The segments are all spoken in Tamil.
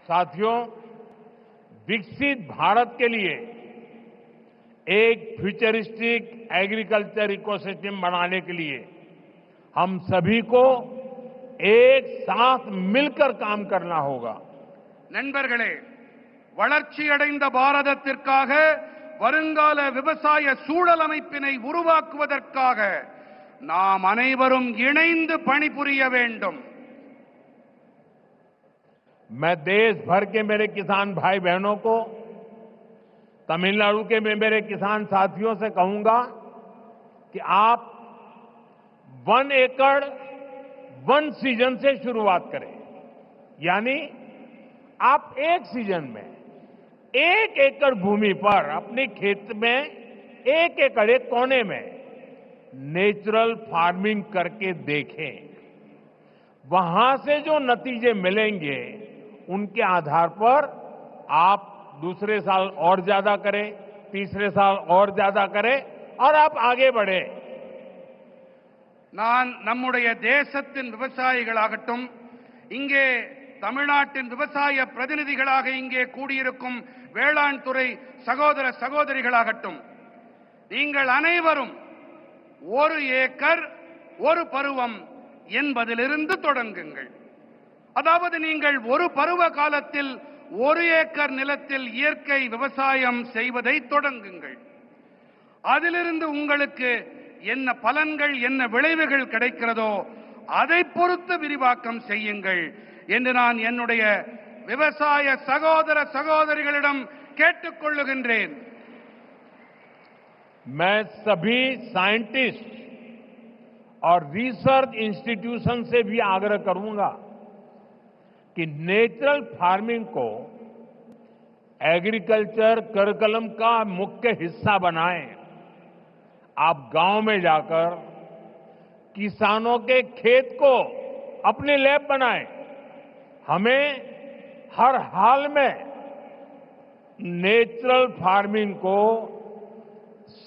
साथियों, विकसित भारत के लिए एक फ्यूचरिस्टिक एग्रीकल्चर इकोसिस्टम बनाने के लिए हम सभी को एक साथ मिलकर काम करना होगा। நண்பர்களே, வளர்ச்சியடைந்த பாரதத்திற்காக வருங்கால விவசாய சூழல் அமைப்பினை உருவாக்குவதற்காக நாம் அனைவரும் இணைந்து பணிபுரிய வேண்டும்। मैं देश भर के मेरे किसान भाई बहनों को, तमिलनाडु के मेरे किसान साथियों से कहूंगा कि आप 1 एकड़ 1 सीजन से शुरुआत करें। यानी आप एक सीजन में 1 एकड़ भूमि पर अपने खेत में 1 एकड़ एक कोने में नेचुरल फार्मिंग करके देखें। वहां से जो नतीजे मिलेंगे उनके आधार पर आप दूसरे साल और ज्यादा करें, तीसरे साल और ज्यादा करें और आप आगे बढ़े। நான் நம்முடைய தேசத்தின் விவசாயிகளாகட்டும், இங்கே தமிழ்நாட்டின் விவசாய பிரதிநிதிகளாக இங்கே கூடியிருக்கும் வேளாண் துறை சகோதர சகோதரிகளாகட்டும், நீங்கள் அனைவரும் 1 ஏக்கர் 1 பருவம் என்பதிலிருந்து தொடங்குங்கள்। அதாவது நீங்கள் ஒரு பருவ காலத்தில் 1 ஏக்கர் நிலத்தில் இயற்கை விவசாயம் செய்வதை தொடங்குங்கள்। அதிலிருந்து உங்களுக்கு என்ன பலன்கள், என்ன விளைவுகள் கிடைக்கிறதோ அதை பொறுத்து விரிவாக்கம் செய்யுங்கள் என்று நான் என்னுடைய விவசாய சகோதர சகோதரிகளிடம் கேட்டுக்கொள்ளுகின்றேன்। मैं सभी साइंटिस्ट और रिसर्च इंस्टीट्यूशन से भी आग्रह करूंगा कि नेचुरल फार्मिंग को एग्रीकल्चर करिकुलम का मुख्य हिस्सा बनाएं। आप गांव में जाकर किसानों के खेत को अपनी लैब बनाएं। हमें हर हाल में नेचुरल फार्मिंग को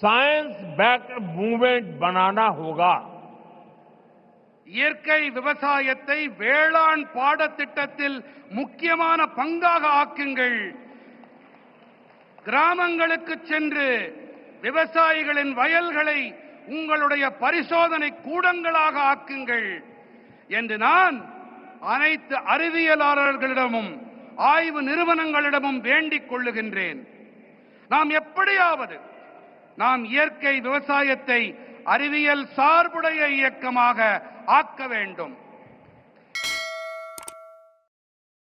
साइंस बैक्ड मूवमेंट बनाना होगा। இயற்கை விவசாயத்தை வேளாண் பாடத்திட்டத்தில் முக்கியமான பங்காக ஆக்குங்கள்। கிராமங்களுக்கு சென்று விவசாயிகளின் வயல்களை உங்களுடைய பரிசோதனை கூடங்களாக ஆக்குங்கள் என்று நான் அனைத்து அறிவியலாளர்களிடமும் ஆய்வு நிறுவனங்களிடமும் வேண்டிக் கொள்ளுகின்றேன்। நாம் எப்படியாவது நாம் இயற்கை விவசாயத்தை அறிவியல் சார்புடைய இயக்கமாக ஆக்க வேண்டும்।